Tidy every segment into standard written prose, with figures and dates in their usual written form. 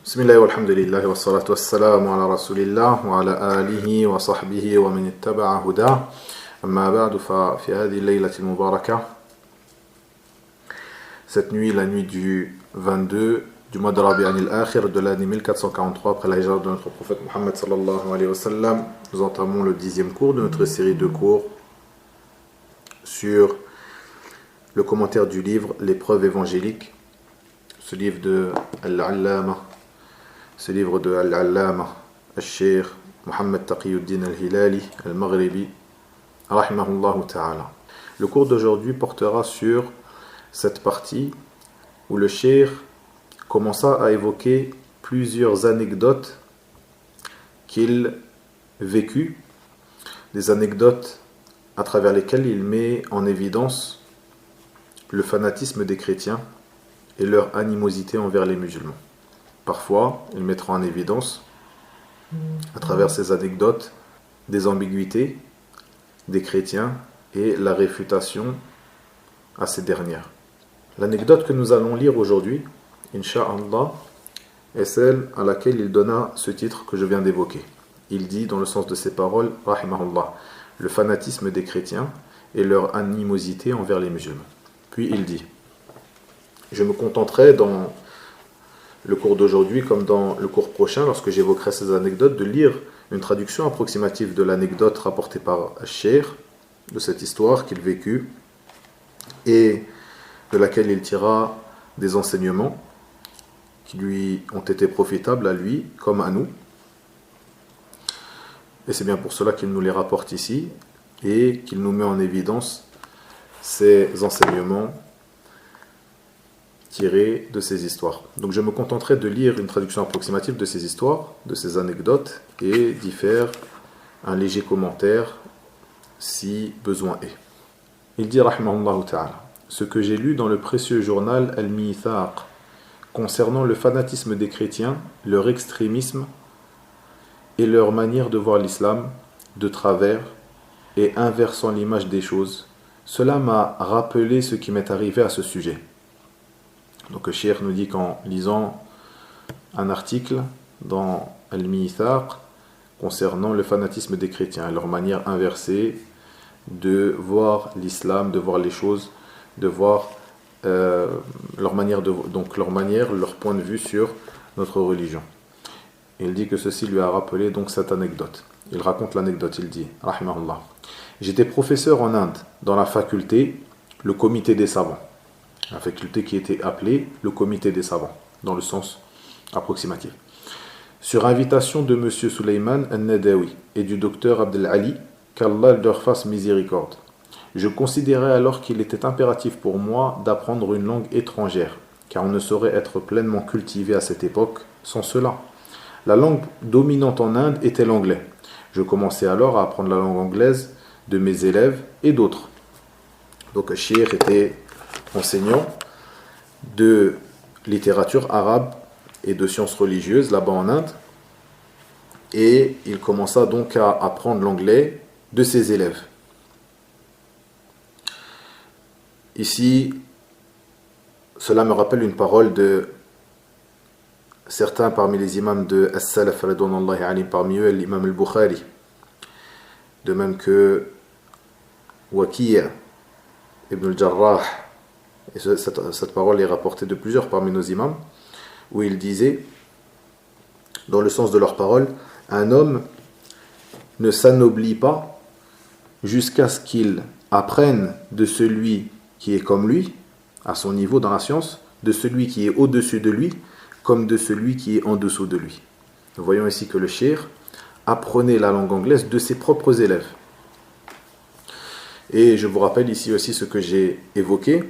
Bismillah walhamdulillah wa salatu wassalamu ala rasulillah wa ala alihi wa sahbihi wa man ittaba'a huda. Amma ba'du fa fi hadhihi al-laylati al-mubarakah. Cette nuit, la nuit du 22 du mois de Rabi'an al-Akhir de l'année 1443 après la hijra de notre prophète Muhammad sallallahu alayhi wa sallam, nous entamons le 10e cours de notre série de cours sur le commentaire du livre L'épreuve évangélique, ce livre de Al-Allama, Al-Cheikh Mohammed Taqiyuddin Al-Hilali Al-Maghribi, rahimahullah ta'ala. Le cours d'aujourd'hui portera sur cette partie où le Cheikh commença à évoquer plusieurs anecdotes qu'il vécut, des anecdotes à travers lesquelles il met en évidence le fanatisme des chrétiens et leur animosité envers les musulmans. Parfois, il mettra en évidence, à travers ces anecdotes, des ambiguïtés des chrétiens et la réfutation à ces dernières. L'anecdote que nous allons lire aujourd'hui, Inch'Allah, est celle à laquelle il donna ce titre que je viens d'évoquer. Il dit, dans le sens de ses paroles, rahimahullah, le fanatisme des chrétiens et leur animosité envers les musulmans. Puis il dit, je me contenterai dans le cours d'aujourd'hui comme dans le cours prochain, lorsque j'évoquerai ces anecdotes, de lire une traduction approximative de l'anecdote rapportée par Cheikh, de cette histoire qu'il vécut et de laquelle il tira des enseignements qui lui ont été profitables à lui comme à nous. Et c'est bien pour cela qu'il nous les rapporte ici et qu'il nous met en évidence ces enseignements tirés de ces histoires. Donc je me contenterai de lire une traduction approximative de ces histoires, de ces anecdotes, et d'y faire un léger commentaire si besoin est. Il dit, rahimahullah ta'ala, ce que j'ai lu dans le précieux journal Al-Mithaq concernant le fanatisme des chrétiens, leur extrémisme et leur manière de voir l'islam de travers et inversant l'image des choses, cela m'a rappelé ce qui m'est arrivé à ce sujet. Donc le Cheikh nous dit qu'en lisant un article dans Al-Mithaq concernant le fanatisme des chrétiens et leur manière inversée de voir l'islam, de voir les choses, de voir leur point de vue sur notre religion. Il dit que ceci lui a rappelé donc cette anecdote. Il raconte l'anecdote, il dit, rahimahullah, j'étais professeur en Inde, dans la faculté, le comité des savants. La faculté qui était appelée le comité des savants, dans le sens approximatif. Sur invitation de M. Suleyman al-Nadawi et du docteur Abdel Ali, qu'Allah leur fasse miséricorde. Je considérais alors qu'il était impératif pour moi d'apprendre une langue étrangère, car on ne saurait être pleinement cultivé à cette époque sans cela. La langue dominante en Inde était l'anglais. Je commençais alors à apprendre la langue anglaise de mes élèves et d'autres. Donc Cheikh était enseignant de littérature arabe et de sciences religieuses là-bas en Inde, et il commença donc à apprendre l'anglais de ses élèves. Ici, cela me rappelle une parole de certains parmi les imams de As-Salaf radouanallahi alayhim, parmi eux l'imam al-Bukhari, de même que Waki' ibn al-Jarrah. Et cette parole est rapportée de plusieurs parmi nos imams, où ils disaient, dans le sens de leur parole, un homme ne s'anoblit pas jusqu'à ce qu'il apprenne de celui qui est comme lui, à son niveau dans la science, de celui qui est au-dessus de lui, comme de celui qui est en dessous de lui. Nous voyons ici que le Cheikh apprenait la langue anglaise de ses propres élèves. Et je vous rappelle ici aussi ce que j'ai évoqué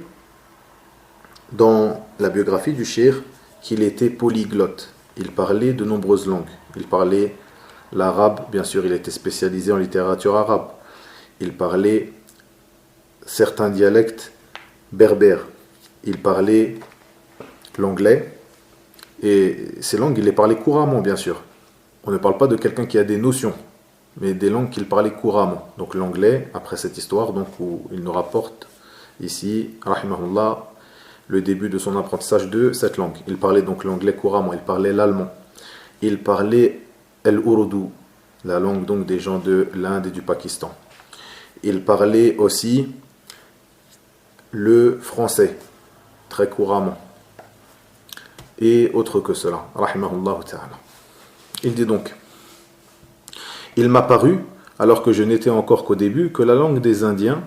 dans la biographie du Cheikh, qu'il était polyglotte. Il parlait de nombreuses langues. Il parlait l'arabe, bien sûr, il était spécialisé en littérature arabe. Il parlait certains dialectes berbères. Il parlait l'anglais, et ces langues, il les parlait couramment, bien sûr. On ne parle pas de quelqu'un qui a des notions, mais des langues qu'il parlait couramment. Donc l'anglais, après cette histoire, donc, où il nous rapporte ici, rahimahullah, le début de son apprentissage de cette langue. Il parlait donc l'anglais couramment, il parlait l'allemand, il parlait l'Urdu, la langue donc des gens de l'Inde et du Pakistan. Il parlait aussi le français, très couramment, et autre que cela, rahimahullah ta'ala. Il dit donc, il m'a paru, alors que je n'étais encore qu'au début, que la langue des Indiens,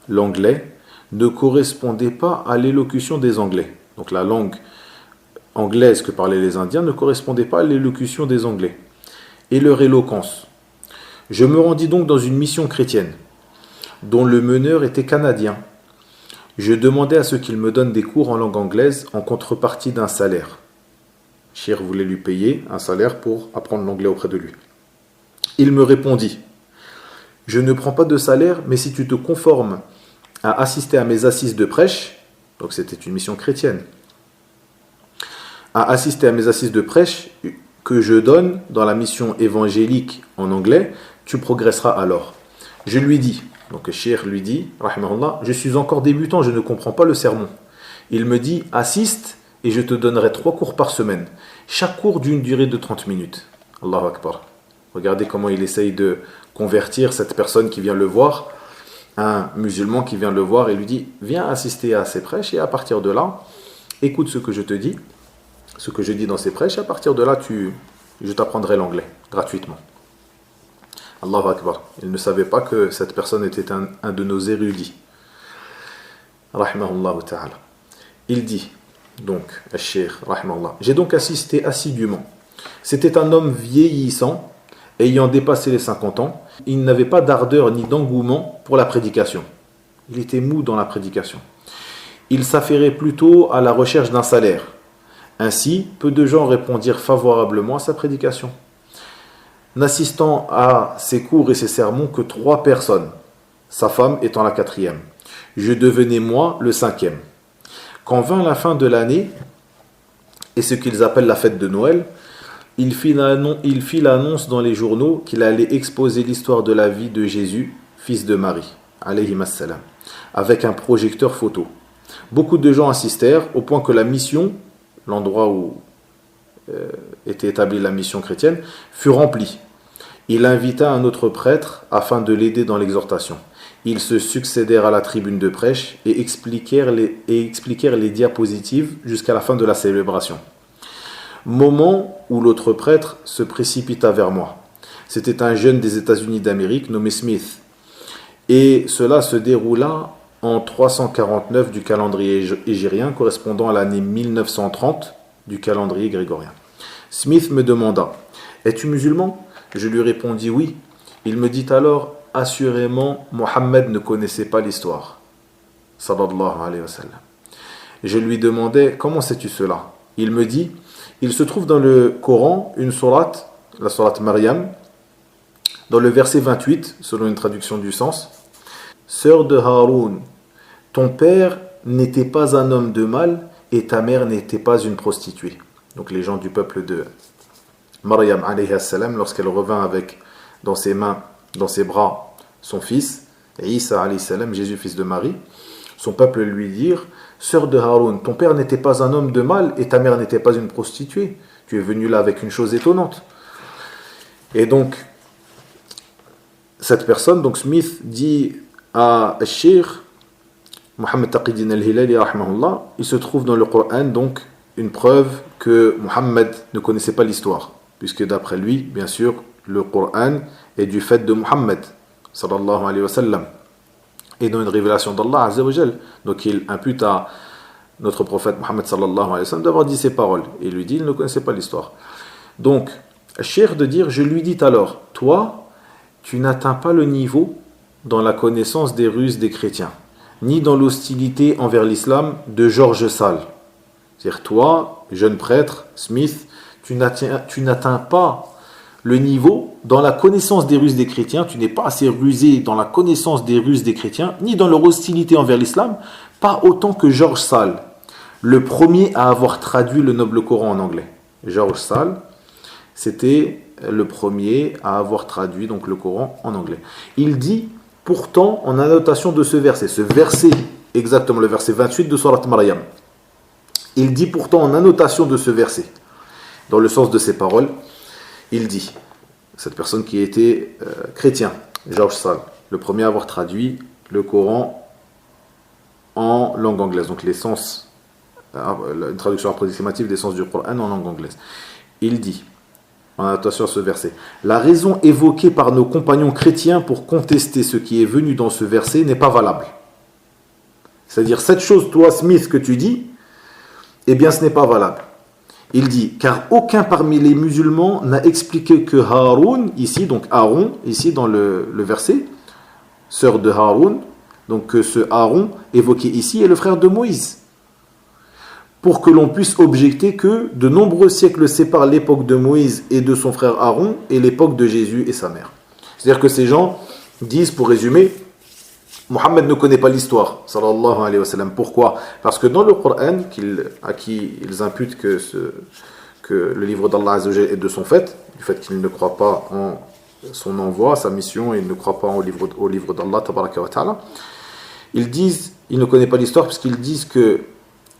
l'anglais, ne correspondait pas à l'élocution des Anglais. Donc la langue anglaise que parlaient les Indiens ne correspondait pas à l'élocution des Anglais et leur éloquence. Je me rendis donc dans une mission chrétienne, dont le meneur était canadien. Je demandai à ce qu'il me donne des cours en langue anglaise en contrepartie d'un salaire. Cheikh voulait lui payer un salaire pour apprendre l'anglais auprès de lui. Il me répondit, « Je ne prends pas de salaire, mais si tu te conformes à assister à mes assises de prêche, donc c'était une mission chrétienne, à assister à mes assises de prêche que je donne dans la mission évangélique en anglais, tu progresseras alors. » Je lui dis, donc le cheikh lui dit, rahimahullah, je suis encore débutant, je ne comprends pas le sermon. Il me dit, assiste et je te donnerai 3 cours par semaine, chaque cours d'une durée de 30 minutes. Allahu Akbar. Regardez comment il essaye de convertir cette personne qui vient le voir, un musulman qui vient le voir et lui dit, viens assister à ces prêches et à partir de là, écoute ce que je te dis, ce que je dis dans ces prêches, et à partir de là, je t'apprendrai l'anglais, gratuitement. Allahu Akbar. Il ne savait pas que cette personne était un de nos érudits. Rahimahullah ta'ala. Il dit, donc, al-Cheikh, rahimahullah, j'ai donc assisté assidûment. C'était un homme vieillissant, ayant dépassé les 50 ans. Il n'avait pas d'ardeur ni d'engouement pour la prédication. Il était mou dans la prédication. Il s'affairait plutôt à la recherche d'un salaire. Ainsi, peu de gens répondirent favorablement à sa prédication. N'assistant à ses cours et ses sermons que 3 personnes, sa femme étant la 4e. Je devenais moi le 5e. Quand vint la fin de l'année, et ce qu'ils appellent la fête de Noël, il fit l'annonce dans les journaux qu'il allait exposer l'histoire de la vie de Jésus, fils de Marie, alayhi assalam, avec un projecteur photo. Beaucoup de gens assistèrent au point que la mission, l'endroit où était établie la mission chrétienne, fut remplie. Il invita un autre prêtre afin de l'aider dans l'exhortation. Ils se succédèrent à la tribune de prêche et expliquèrent les diapositives jusqu'à la fin de la célébration. Moment où l'autre prêtre se précipita vers moi. C'était un jeune des États-Unis d'Amérique nommé Smith. Et cela se déroula en 349 du calendrier hégirien, correspondant à l'année 1930 du calendrier grégorien. Smith me demanda, « Es-tu musulman ?» Je lui répondis « Oui ». Il me dit alors, « Assurément, Mohammed ne connaissait pas l'histoire. » Sallallahu alayhi wa sallam. Je lui demandai, « Comment sais-tu cela ?» Il me dit, « Il se trouve dans le Coran une sourate, la sourate Maryam, dans le verset 28, selon une traduction du sens, « Sœur de Haroun, ton père n'était pas un homme de mal et ta mère n'était pas une prostituée. » Donc les gens du peuple de Maryam alayhi salam, lorsqu'elle revint avec dans ses mains, dans ses bras, son fils, Isa alayhi salam, Jésus fils de Marie, son peuple lui dirent, « Sœur de Haroun, ton père n'était pas un homme de mal et ta mère n'était pas une prostituée. Tu es venu là avec une chose étonnante. » Et donc, cette personne, donc Smith, dit à Cheikh Mohammed Taqi-Din al-Hilali, rahimahullah, il se trouve dans le Coran, donc, une preuve que Mohammed ne connaissait pas l'histoire, puisque d'après lui, bien sûr, le Coran est du fait de Mohammed, sallallahu alayhi wa sallam, et dans une révélation d'Allah, azza wa jal. Donc il impute à notre prophète Mohammed, sallallahu alayhi wa sallam, d'avoir dit ces paroles. Et il lui dit, il ne connaissait pas l'histoire. Donc, cher de dire, je lui dis alors, toi, tu n'atteins pas le niveau dans la connaissance des ruses des chrétiens, ni dans l'hostilité envers l'islam de George Sale. C'est-à-dire, toi, jeune prêtre, Smith, tu n'atteins pas le niveau dans la connaissance des ruses des chrétiens, tu n'es pas assez rusé dans la connaissance des ruses des chrétiens, ni dans leur hostilité envers l'islam, pas autant que George Sale, le premier à avoir traduit le Noble Coran en anglais. George Sale, c'était le premier à avoir traduit donc le Coran en anglais. Il dit, pourtant, en annotation de ce verset exactement le verset 28 de Surat Maryam, Il dit pourtant en annotation de ce verset, dans le sens de ces paroles, il dit, cette personne qui était chrétien, George Sall, le premier à avoir traduit le Coran en langue anglaise, donc l'essence, une traduction approximative des sens du Coran en langue anglaise. Il dit, en attention à ce verset, la raison évoquée par nos compagnons chrétiens pour contester ce qui est venu dans ce verset n'est pas valable. C'est-à-dire, cette chose, toi, Smith, que tu dis, eh bien, ce n'est pas valable. Il dit, car aucun parmi les musulmans n'a expliqué que Haroun, ici, donc Aaron, ici dans le verset, sœur de Haroun, donc que ce Aaron évoqué ici est le frère de Moïse. Pour que l'on puisse objecter que de nombreux siècles séparent l'époque de Moïse et de son frère Aaron et l'époque de Jésus et sa mère. C'est-à-dire que ces gens disent, pour résumer, Mohammed ne connaît pas l'histoire, sallallahu alayhi wa sallam. Pourquoi? Parce que dans le Coran, à qui ils imputent que le livre d'Allah Azza wa Jalla est de son fait, du fait qu'il ne croit pas en son envoi, sa mission, et il ne croit pas au livre d'Allah, tabaraka wa ta'ala, ils disent, ils ne connaissent pas l'histoire, parce qu'ils disent que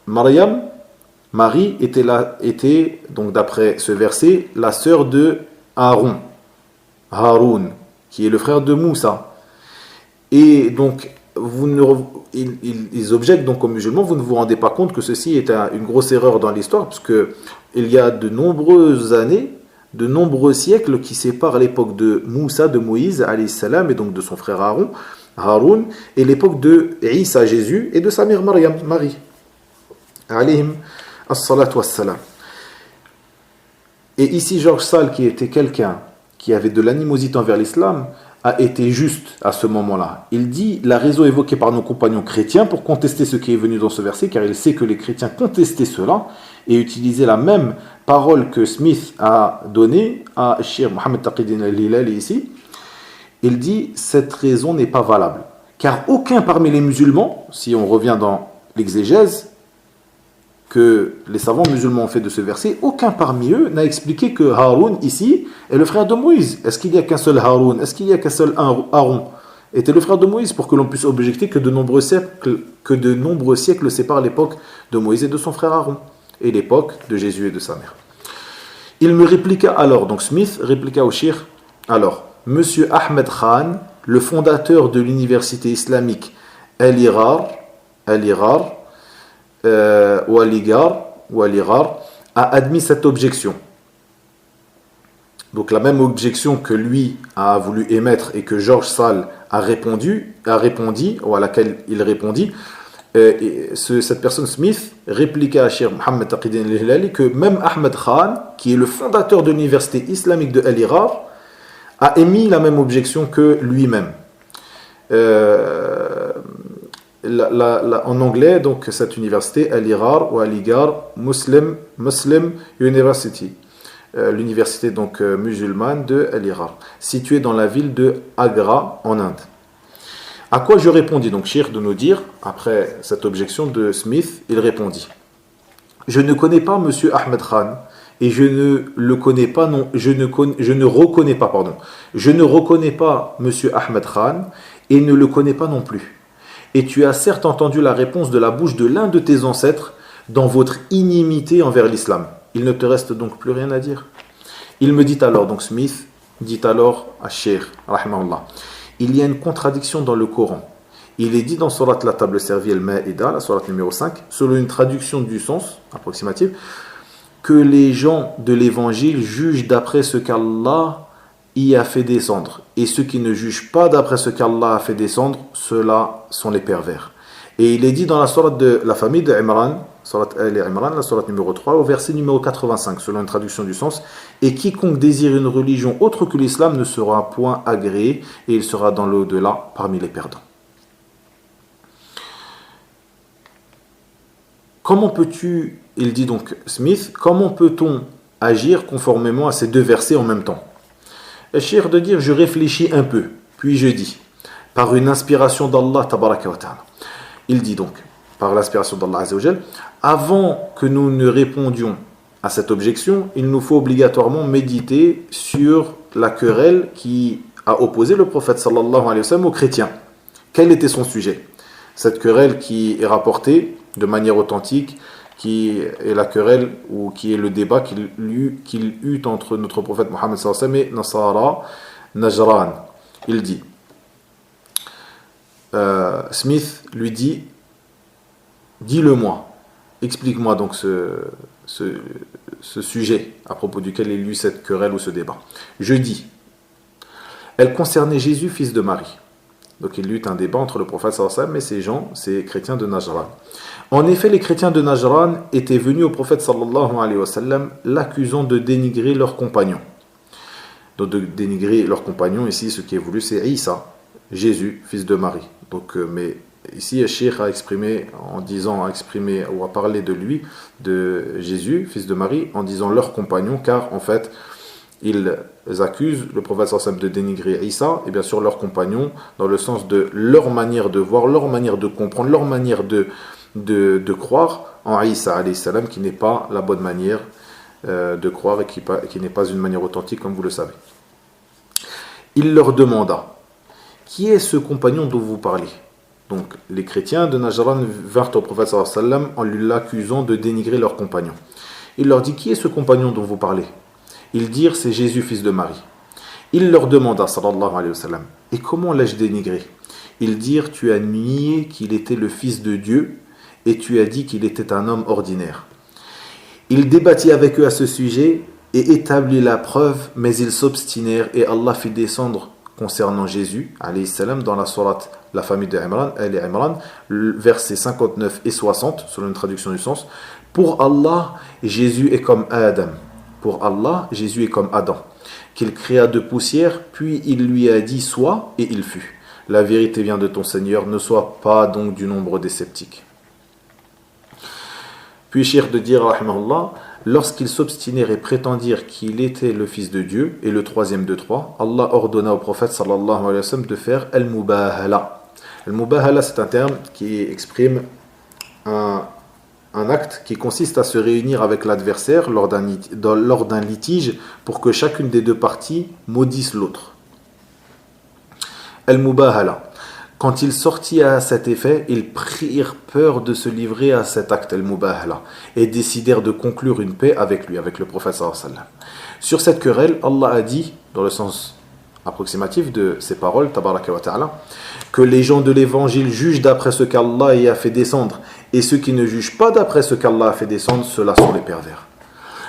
Marie était, donc d'après ce verset, la sœur de Haroun, qui est le frère de Moussa. Et donc, ils objectent donc aux musulmans, vous ne vous rendez pas compte que ceci est une grosse erreur dans l'histoire, parce qu'il y a de nombreuses années, de nombreux siècles qui séparent l'époque de Moussa, de Moïse, alayhi salam, et donc de son frère Haroun, et l'époque de Isa, Jésus, et de sa mère Marie, alayhim as-salatu was-salam. Et ici, George Sall, qui était quelqu'un qui avait de l'animosité envers l'islam, a été juste à ce moment-là. Il dit la raison évoquée par nos compagnons chrétiens pour contester ce qui est venu dans ce verset, car il sait que les chrétiens contestaient cela et utilisaient la même parole que Smith a donnée à Cheikh Mohammed Taqiyuddin al-Hilali ici. Il dit cette raison n'est pas valable, car aucun parmi les musulmans, si on revient dans l'exégèse que les savants musulmans ont fait de ce verset, aucun parmi eux n'a expliqué que Haroun ici est le frère de Moïse. Est-ce qu'il n'y a qu'un seul Haroun? Est-ce qu'il n'y a qu'un seul Aaron était le frère de Moïse, pour que l'on puisse objecter que de nombreux siècles séparent l'époque de Moïse et de son frère Aaron, et l'époque de Jésus et de sa mère. Il me répliqua alors, donc Smith répliqua au Cheikh, alors, Monsieur Ahmed Khan, le fondateur de l'université islamique Al-Irar, ou Al-Irar, a admis cette objection. Donc la même objection que lui a voulu émettre et que George Sall a répondu, ou à laquelle il répondit, cette personne Smith répliqua à Cheikh Mohammed Taqiyuddin al-Hilali que même Ahmed Khan, qui est le fondateur de l'université islamique de Al-Irar, a émis la même objection que lui-même. En anglais, donc cette université, Al-Irar ou Al-Igar Muslim University, l'université donc musulmane de Al-Irar, située dans la ville de Agra en Inde. À quoi je répondis, donc Cheikh de nous dire, après cette objection de Smith, il répondit: je ne connais pas Monsieur Ahmed Khan et je ne reconnais pas Monsieur Ahmed Khan et ne le connais pas non plus. Et tu as certes entendu la réponse de la bouche de l'un de tes ancêtres dans votre inimité envers l'islam. Il ne te reste donc plus rien à dire. Il me dit alors, donc Smith dit alors à Cheikh, rahimahullah, il y a une contradiction dans le Coran. Il est dit dans Surat la table servie al-Ma'ida, la Surat numéro 5, selon une traduction du sens approximative, que les gens de l'évangile jugent d'après ce qu'Allah y a fait descendre. Et ceux qui ne jugent pas d'après ce qu'Allah a fait descendre, ceux-là sont les pervers. Et il est dit dans la sourate de la famille de Imran, Surat Al-Imran, la sourate numéro 3, au verset numéro 85, selon une traduction du sens, et quiconque désire une religion autre que l'islam ne sera point agréé, et il sera dans l'au-delà parmi les perdants. Comment peux-tu, il dit donc Smith, comment peut-on agir conformément à ces deux versets en même temps? Le cheikh de dire, je réfléchis un peu, puis je dis, par une inspiration d'Allah, tabaraka wa ta'ala. Il dit donc, par l'inspiration d'Allah Azza wa Jal, avant que nous ne répondions à cette objection, il nous faut obligatoirement méditer sur la querelle qui a opposé le prophète sallallahu alayhi wa sallam aux chrétiens. Quel était son sujet? Cette querelle qui est rapportée de manière authentique qui est la querelle ou qui est le débat qu'il eut entre notre prophète Mohammed sallallahu alayhi wa sallam et Nasara Najran. Il dit, Smith lui dit, dis-le-moi, explique-moi donc ce sujet à propos duquel il eut cette querelle ou ce débat. Je dis, elle concernait Jésus, fils de Marie. Donc il y eut un débat entre le prophète sallallahu alayhi wa sallam et ces gens, ces chrétiens de Najran. En effet, les chrétiens de Najran étaient venus au prophète sallallahu alayhi wa sallam l'accusant de dénigrer leurs compagnons. Donc de dénigrer leurs compagnons, ici ce qui est voulu c'est Isa, Jésus, fils de Marie. Donc, mais ici le cheikh a exprimé ou a parlé de lui, de Jésus, fils de Marie, en disant leurs compagnons, car en fait ils accusent le prophète sallallahu alayhi wa sallam de dénigrer Isa et bien sûr leurs compagnons dans le sens de leur manière de voir, leur manière de comprendre, leur manière de croire en Isa alayhi salam, qui n'est pas la bonne manière de croire et qui n'est pas une manière authentique comme vous le savez. Il leur demanda, qui est ce compagnon dont vous parlez? Donc les chrétiens de Najran vinrent au prophète sallallahu alayhi wa sallam en lui l'accusant de dénigrer leur compagnon. Il leur dit, qui est ce compagnon dont vous parlez? Ils dirent, c'est Jésus, fils de Marie. Il leur demanda, sallallahu alayhi wa sallam, et comment l'ai-je dénigré? Ils dirent, tu as nié qu'il était le fils de Dieu et tu as dit qu'il était un homme ordinaire. Il débattit avec eux à ce sujet et établit la preuve, mais ils s'obstinèrent et Allah fit descendre concernant Jésus, alayhi salam, dans la sourate La famille de Imran, Ali Imran, versets 59 et 60, selon une traduction du sens. Pour Allah, Jésus est comme Adam. Pour Allah, Jésus est comme Adam, qu'il créa de poussière, puis il lui a dit sois, et il fut. La vérité vient de ton Seigneur, ne sois pas donc du nombre des sceptiques. Puis Cheikh de dire, rahimahullah, lorsqu'ils s'obstinèrent et prétendirent qu'il était le fils de Dieu et le troisième de trois, Allah ordonna au prophète sallallahu alayhi wa sallam de faire al-mubahala. Al-mubahala, c'est un terme qui exprime un acte qui consiste à se réunir avec l'adversaire lors d'un litige pour que chacune des deux parties maudisse l'autre. Al-mubahala. Quand il sortit à cet effet, ils prirent peur de se livrer à cet acte, al-mubahala, et décidèrent de conclure une paix avec lui, avec le prophète sallallahu alayhi wa sallam. Sur cette querelle, Allah a dit, dans le sens approximatif de ces paroles, tabaraka wa ta'ala, que les gens de l'évangile jugent d'après ce qu'Allah y a fait descendre, et ceux qui ne jugent pas d'après ce qu'Allah a fait descendre, ceux-là sont les pervers.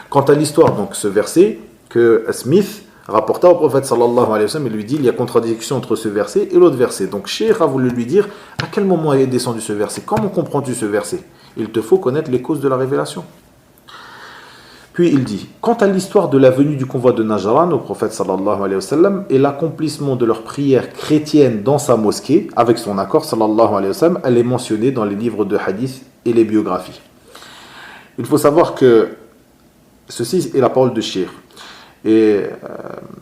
Quant à l'histoire, donc ce verset, que Smith rapporta au prophète sallallahu alayhi wa sallam, il lui dit, il y a contradiction entre ce verset et l'autre verset. Donc Cheikh a voulu lui dire, à quel moment est descendu ce verset? Comment comprends-tu ce verset? Il te faut connaître les causes de la révélation. Puis il dit, quant à l'histoire de la venue du convoi de Najran au prophète sallallahu alayhi wa sallam et l'accomplissement de leur prière chrétienne dans sa mosquée, avec son accord sallallahu alayhi wa sallam, elle est mentionnée dans les livres de hadith et les biographies. Il faut savoir que ceci est la parole de Cheikh. Et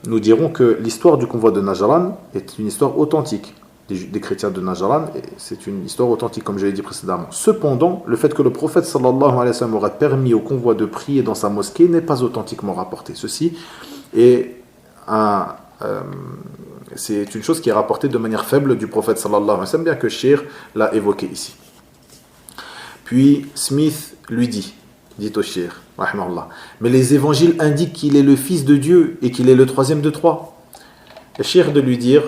nous dirons que l'histoire du convoi de Najran est une histoire authentique des chrétiens de Najran, et c'est une histoire authentique comme je l'ai dit précédemment. Cependant, le fait que le prophète sallallahu alayhi wa sallam aurait permis au convoi de prier dans sa mosquée n'est pas authentiquement rapporté. Ceci est c'est une chose qui est rapportée de manière faible du prophète sallallahu alayhi wa sallam, bien que Cheikh l'a évoqué ici. Puis Smith lui dit au Cheikh, rahimahullah, mais les évangiles indiquent qu'il est le fils de Dieu et qu'il est le troisième de trois. Le Cheikh de lui dire,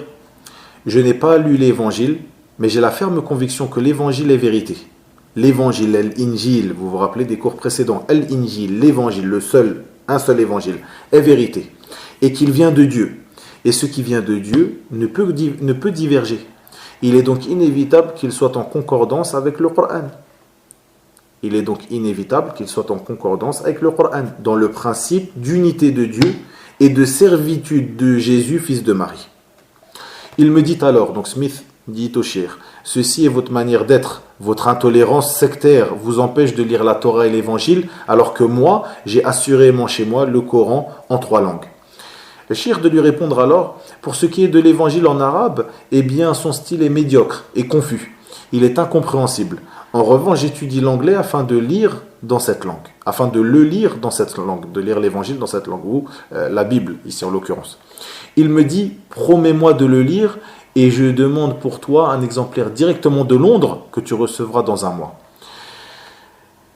je n'ai pas lu l'évangile, mais j'ai la ferme conviction que l'évangile est vérité. L'évangile, l'Injil, vous vous rappelez des cours précédents, l'Injil, l'évangile, un seul évangile, est vérité. Et qu'il vient de Dieu. Et ce qui vient de Dieu ne peut diverger. Il est donc inévitable qu'il soit en concordance avec le Coran. Il est donc inévitable qu'il soit en concordance avec le Coran, dans le principe d'unité de Dieu et de servitude de Jésus, fils de Marie. Il me dit alors, donc Smith dit au Cheikh, ceci est votre manière d'être, votre intolérance sectaire vous empêche de lire la Torah et l'Évangile, alors que moi, j'ai assurément chez moi le Coran en 3 langues. Le Cheikh de lui répondre alors, pour ce qui est de l'Évangile en arabe, eh bien son style est médiocre et confus, il est incompréhensible. En revanche, j'étudie l'anglais afin de lire dans cette langue, afin de le lire dans cette langue, de lire l'Évangile dans cette langue, ou la Bible ici en l'occurrence. Il me dit, promets-moi de le lire et je demande pour toi un exemplaire directement de Londres que tu recevras dans un mois.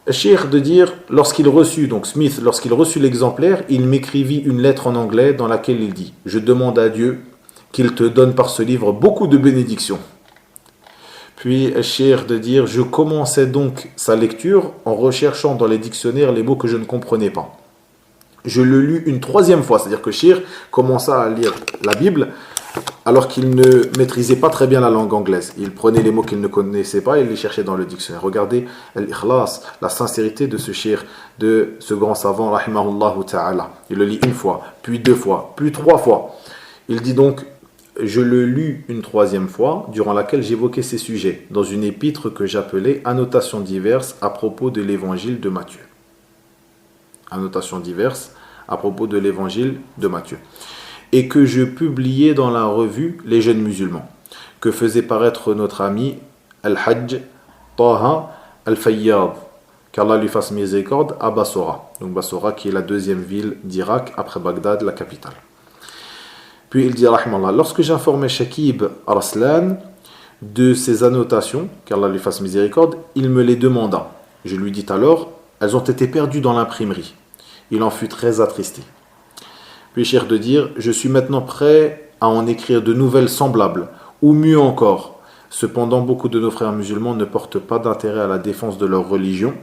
Cheikh de dire, lorsqu'il reçut, donc Smith, lorsqu'il reçut l'exemplaire, il m'écrivit une lettre en anglais dans laquelle il dit: je demande à Dieu qu'il te donne par ce livre beaucoup de bénédictions. Puis Cheikh de dire, je commençais donc sa lecture en recherchant dans les dictionnaires les mots que je ne comprenais pas. Je le lus une troisième fois, c'est-à-dire que Cheikh commença à lire la Bible alors qu'il ne maîtrisait pas très bien la langue anglaise. Il prenait les mots qu'il ne connaissait pas et les cherchait dans le dictionnaire. Regardez l'ikhlas, la sincérité de ce cheikh, de ce grand savant, rahimahullah ta'ala. Il le lit une fois, puis deux fois, puis trois fois. Il dit donc, je le lus une troisième fois, durant laquelle j'évoquais ces sujets, dans une épître que j'appelais Annotations diverses à propos de l'évangile de Matthieu. Annotations diverses à propos de l'évangile de Matthieu. Et que je publiais dans la revue Les Jeunes Musulmans, que faisait paraître notre ami Al-Hajj Taha Al-Fayyad, qu'Allah lui fasse miséricorde, à Bassora. Donc Bassora qui est la deuxième ville d'Irak après Bagdad, la capitale. Puis il dit, rahimallah, lorsque j'informais Shakib Arslan de ces annotations, qu'Allah lui fasse miséricorde, il me les demanda. Je lui dis alors, elles ont été perdues dans l'imprimerie. Il en fut très attristé. Puis Cheikh de dire, je suis maintenant prêt à en écrire de nouvelles semblables, ou mieux encore. Cependant, beaucoup de nos frères musulmans ne portent pas d'intérêt à la défense de leur religion,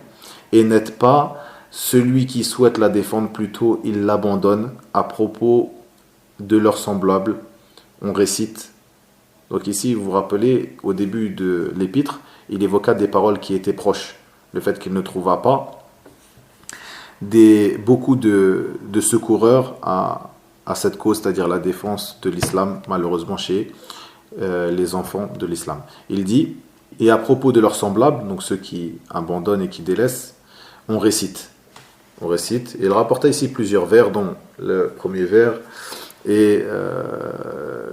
et n'aident pas celui qui souhaite la défendre, plutôt ils l'abandonnent. À propos de leurs semblables, on récite. Donc ici, vous vous rappelez, au début de l'épître, il évoqua des paroles qui étaient proches. Le fait qu'il ne trouva pas beaucoup de secoureurs à cette cause, c'est-à-dire la défense de l'islam, malheureusement chez les enfants de l'islam. Il dit, et à propos de leurs semblables, donc ceux qui abandonnent et qui délaissent, on récite. On récite. Et il rapporta ici plusieurs vers, dont le premier vers et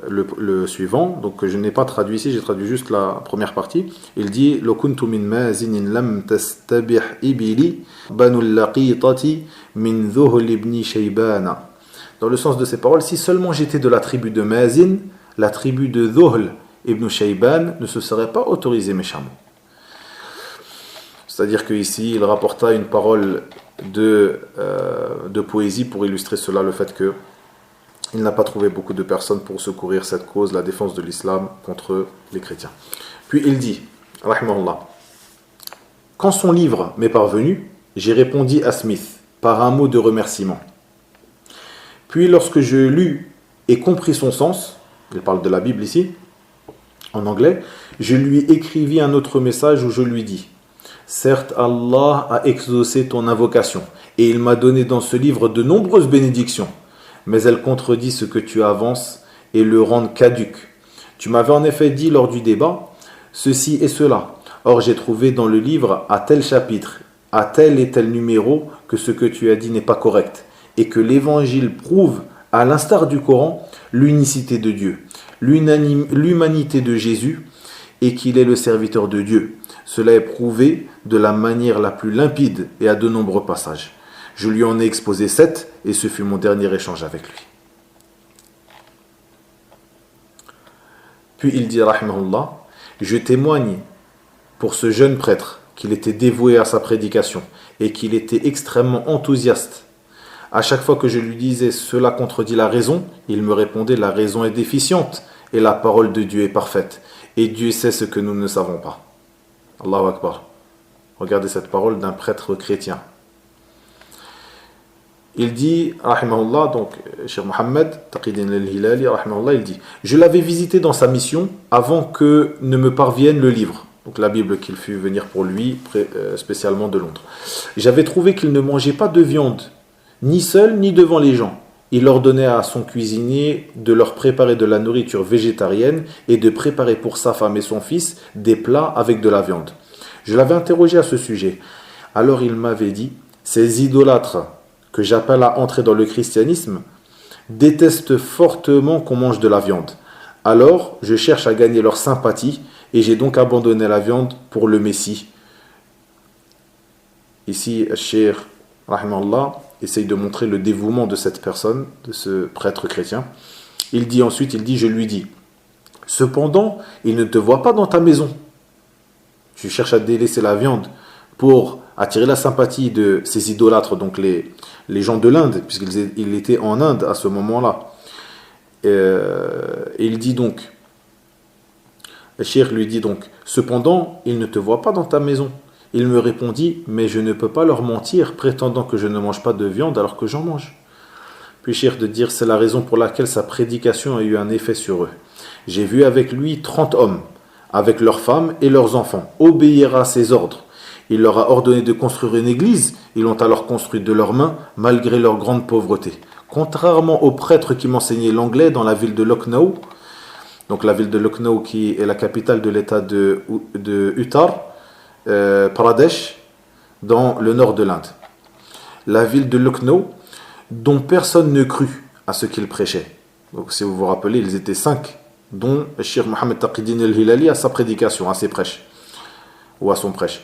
le suivant, donc que je n'ai pas traduit ici, j'ai traduit juste la première partie. Il dit, Lo kuntu min mazinin lam tastabih ibili banul laqitati min dhuhl ibn shaybana. Dans le sens de ces paroles, si seulement j'étais de la tribu de Mazin, la tribu de Dhuhl ibn Shayban ne se serait pas autorisé mes chameaux. C'est-à-dire qu'ici, il rapporta une parole de poésie pour illustrer cela, le fait que il n'a pas trouvé beaucoup de personnes pour secourir cette cause, la défense de l'islam contre les chrétiens. Puis il dit, rahimahullah, quand son livre m'est parvenu, j'ai répondu à Smith par un mot de remerciement. Puis lorsque je lus et compris son sens, il parle de la Bible ici, en anglais, je lui écrivis un autre message où je lui dis, certes Allah a exaucé ton invocation et il m'a donné dans ce livre de nombreuses bénédictions, mais elle contredit ce que tu avances et le rendent caduc. Tu m'avais en effet dit lors du débat, ceci et cela. Or j'ai trouvé dans le livre à tel chapitre, à tel et tel numéro, que ce que tu as dit n'est pas correct, et que l'évangile prouve, à l'instar du Coran, l'unicité de Dieu, l'humanité de Jésus, et qu'il est le serviteur de Dieu. Cela est prouvé de la manière la plus limpide et à de nombreux passages. Je lui en ai exposé 7 et ce fut mon dernier échange avec lui. Puis il dit, rahimahullah, je témoigne pour ce jeune prêtre qu'il était dévoué à sa prédication et qu'il était extrêmement enthousiaste. À chaque fois que je lui disais cela contredit la raison, il me répondait la raison est déficiente et la parole de Dieu est parfaite. Et Dieu sait ce que nous ne savons pas. Allahu Akbar. Regardez cette parole d'un prêtre chrétien. Il dit, rahimahullah, donc, Cheikh Mohammed, Taqidin al-Hilali, rahimahullah, il dit, je l'avais visité dans sa mission avant que ne me parvienne le livre, donc la Bible qu'il fut venir pour lui, spécialement de Londres. J'avais trouvé qu'il ne mangeait pas de viande, ni seul, ni devant les gens. Il ordonnait à son cuisinier de leur préparer de la nourriture végétarienne et de préparer pour sa femme et son fils des plats avec de la viande. Je l'avais interrogé à ce sujet. Alors il m'avait dit, ces idolâtres que j'appelle à entrer dans le christianisme, détestent fortement qu'on mange de la viande. Alors, je cherche à gagner leur sympathie et j'ai donc abandonné la viande pour le Messie. Ici, Cheikh, rahimahullah, essaye de montrer le dévouement de cette personne, de ce prêtre chrétien. Il dit ensuite, je lui dis, cependant, il ne te voit pas dans ta maison. Tu cherches à délaisser la viande pour attirer la sympathie de ces idolâtres, donc les gens de l'Inde, puisqu'il était en Inde à ce moment-là. Et il dit donc, le cheikh lui dit donc, cependant, ils ne te voient pas dans ta maison. Il me répondit, mais je ne peux pas leur mentir, prétendant que je ne mange pas de viande alors que j'en mange. Puis cheikh de dire, c'est la raison pour laquelle sa prédication a eu un effet sur eux. J'ai vu avec lui 30 hommes, avec leurs femmes et leurs enfants, obéir à ses ordres. Il leur a ordonné de construire une église, ils l'ont alors construite de leurs mains, malgré leur grande pauvreté. Contrairement aux prêtres qui m'enseignaient l'anglais dans la ville de Lucknow, donc la ville de Lucknow qui est la capitale de l'état de Uttar Pradesh, dans le nord de l'Inde. La ville de Lucknow, dont personne ne crut à ce qu'il prêchait. Donc si vous vous rappelez, ils étaient 5, dont Cheikh Mohammed Taqi-Din al-Hilali à sa prédication, à ses prêches, ou à son prêche.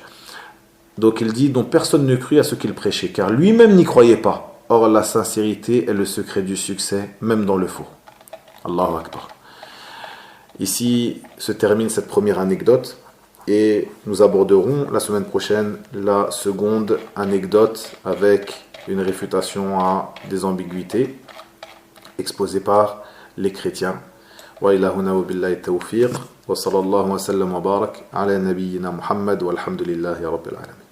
Donc il dit, dont personne ne crut à ce qu'il prêchait, car lui-même n'y croyait pas. Or la sincérité est le secret du succès, même dans le faux. Allahu Akbar. Ici se termine cette première anecdote et nous aborderons la semaine prochaine la seconde anecdote avec une réfutation à des ambiguïtés exposées par les chrétiens. Wa ilahuna wa billahi tawfiq wa sallallahu wa sallam wa barak ala nabiyyina Muhammad walhamdulillahi rabbil alamin.